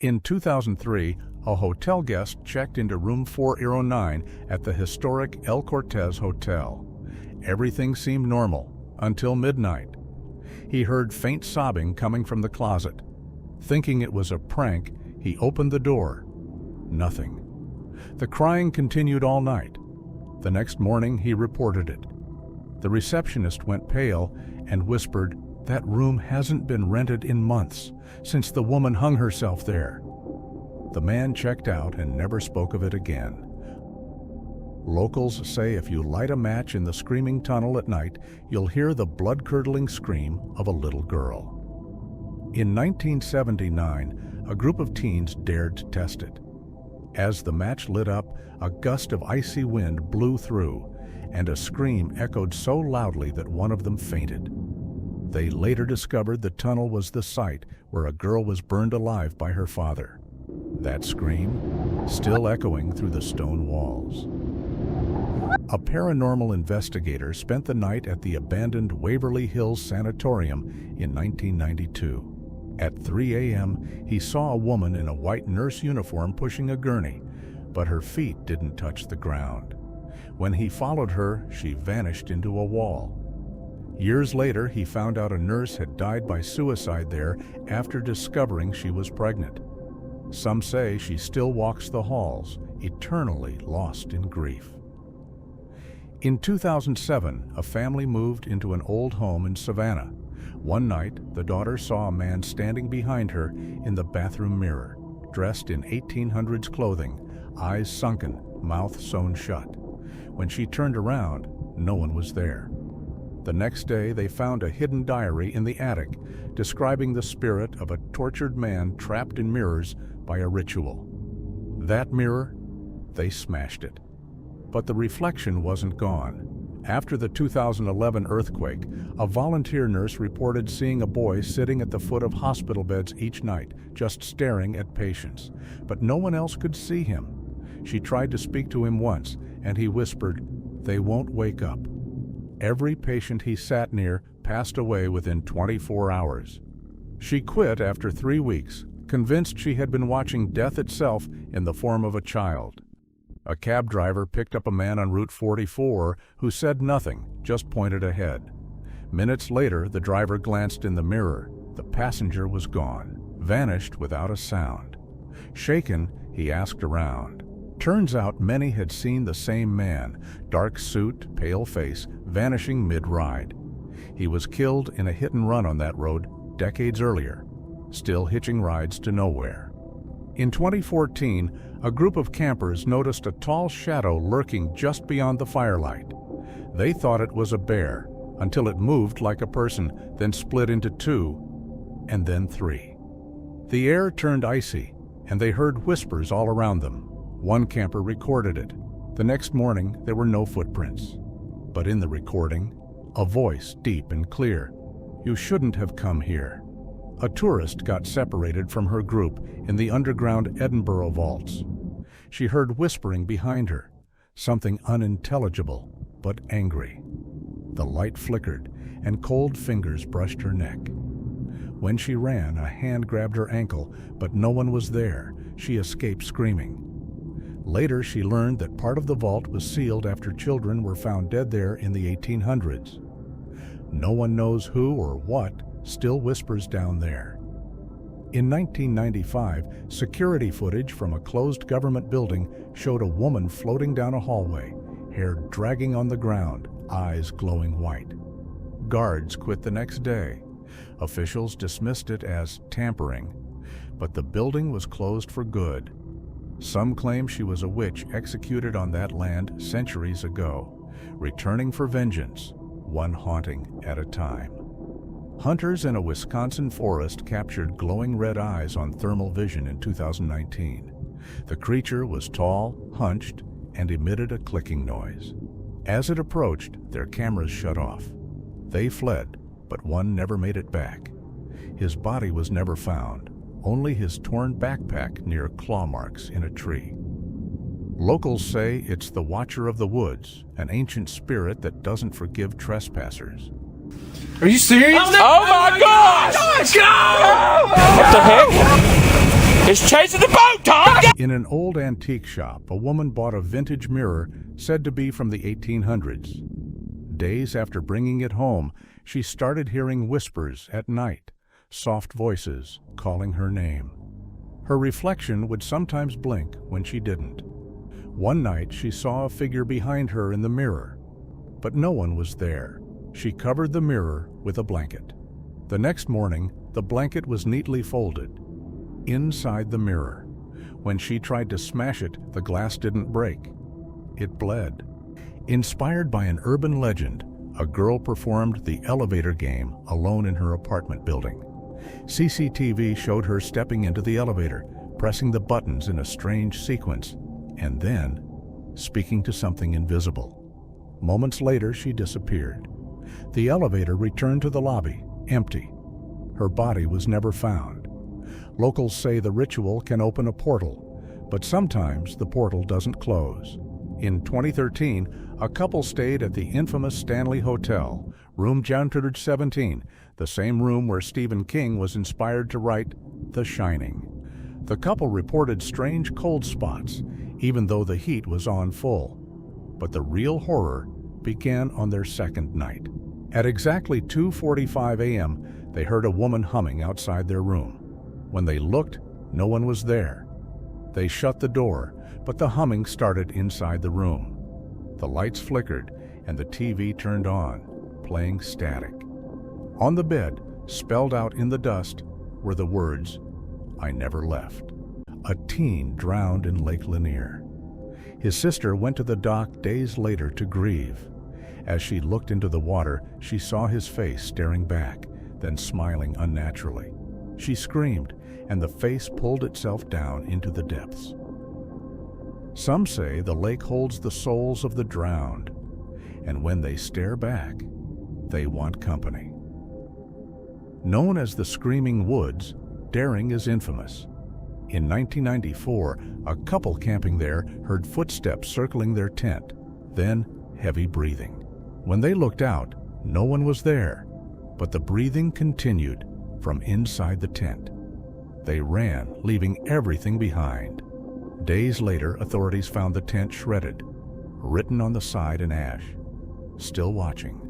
In 2003, a hotel guest checked into room 409 at the historic El Cortez Hotel. Everything seemed normal until midnight. He heard faint sobbing coming from the closet. Thinking it was a prank, he opened the door. Nothing. The crying continued all night. The next morning, he reported it. The receptionist went pale and whispered, "That room hasn't been rented in months, since the woman hung herself there." The man checked out and never spoke of it again. Locals say if you light a match in the screaming tunnel at night, you'll hear the blood-curdling scream of a little girl. In 1979, a group of teens dared to test it. As the match lit up, a gust of icy wind blew through, and a scream echoed so loudly that one of them fainted. They later discovered the tunnel was the site where a girl was burned alive by her father. That scream, still echoing through the stone walls. A paranormal investigator spent the night at the abandoned Waverly Hills Sanatorium in 1992. At 3 a.m., he saw a woman in a white nurse uniform pushing a gurney, but her feet didn't touch the ground. When he followed her, she vanished into a wall. Years later, he found out a nurse had died by suicide there after discovering she was pregnant. Some say she still walks the halls, eternally lost in grief. In 2007, a family moved into an old home in Savannah. One night, the daughter saw a man standing behind her in the bathroom mirror, dressed in 1800s clothing, eyes sunken, mouth sewn shut. When she turned around, no one was there. The next day, they found a hidden diary in the attic describing the spirit of a tortured man trapped in mirrors by a ritual. That mirror, they smashed it. But the reflection wasn't gone. After the 2011 earthquake, a volunteer nurse reported seeing a boy sitting at the foot of hospital beds each night, just staring at patients. But no one else could see him. She tried to speak to him once, and he whispered, "They won't wake up." Every patient he sat near passed away within 24 hours. She quit after 3 weeks, convinced she had been watching death itself in the form of a child. A cab driver picked up a man on Route 44 who said nothing, just pointed ahead. Minutes later, the driver glanced in the mirror. The passenger was gone, vanished without a sound. Shaken, he asked around. Turns out many had seen the same man, dark suit, pale face, vanishing mid-ride. He was killed in a hit-and-run on that road decades earlier, still hitching rides to nowhere. In 2014, a group of campers noticed a tall shadow lurking just beyond the firelight. They thought it was a bear, until it moved like a person, then split into 2, and then 3. The air turned icy, and they heard whispers all around them. One camper recorded it. The next morning, there were no footprints. But in the recording, a voice deep and clear, "You shouldn't have come here." A tourist got separated from her group in the underground Edinburgh vaults. She heard whispering behind her, something unintelligible but angry. The light flickered, and cold fingers brushed her neck. When she ran, a hand grabbed her ankle, but no one was there. She escaped screaming. Later, she learned that part of the vault was sealed after children were found dead there in the 1800s. No one knows who or what still whispers down there. In 1995, security footage from a closed government building showed a woman floating down a hallway, hair dragging on the ground, eyes glowing white. Guards quit the next day. Officials dismissed it as tampering, but the building was closed for good. Some claim she was a witch executed on that land centuries ago, returning for vengeance, one haunting at a time. Hunters in a Wisconsin forest captured glowing red eyes on thermal vision in 2019. The creature was tall, hunched, and emitted a clicking noise. As it approached, their cameras shut off. They fled, but one never made it back. His body was never found, only his torn backpack near claw marks in a tree. Locals say it's the Watcher of the Woods, an ancient spirit that doesn't forgive trespassers. Are you serious? Oh my gosh! What the heck? It's chasing the boat, Tom! In an old antique shop, a woman bought a vintage mirror said to be from the 1800s. Days after bringing it home, she started hearing whispers at night, soft voices calling her name. Her reflection would sometimes blink when she didn't. One night she saw a figure behind her in the mirror, but no one was there. She covered the mirror with a blanket. The next morning, the blanket was neatly folded. Inside the mirror, when she tried to smash it, the glass didn't break. It bled. Inspired by an urban legend, a girl performed the elevator game alone in her apartment building. CCTV showed her stepping into the elevator, pressing the buttons in a strange sequence, and then speaking to something invisible. Moments later, she disappeared. The elevator returned to the lobby, empty. Her body was never found. Locals say the ritual can open a portal, but sometimes the portal doesn't close. In 2013, a couple stayed at the infamous Stanley Hotel, room 117, the same room where Stephen King was inspired to write The Shining. The couple reported strange cold spots, even though the heat was on full. But the real horror began on their second night. At exactly 2:45 a.m., they heard a woman humming outside their room. When they looked, no one was there. They shut the door, but the humming started inside the room. The lights flickered and the TV turned on, playing static. On the bed, spelled out in the dust, were the words, "I never left." A teen drowned in Lake Lanier. His sister went to the dock days later to grieve. As she looked into the water, she saw his face staring back, then smiling unnaturally. She screamed, and the face pulled itself down into the depths. Some say the lake holds the souls of the drowned, and when they stare back, they want company. Known as the Screaming Woods, Daring is infamous. In 1994, a couple camping there heard footsteps circling their tent, then heavy breathing. When they looked out, no one was there, but the breathing continued from inside the tent. They ran, leaving everything behind. Days later, authorities found the tent shredded, written on the side in ash, "Still watching."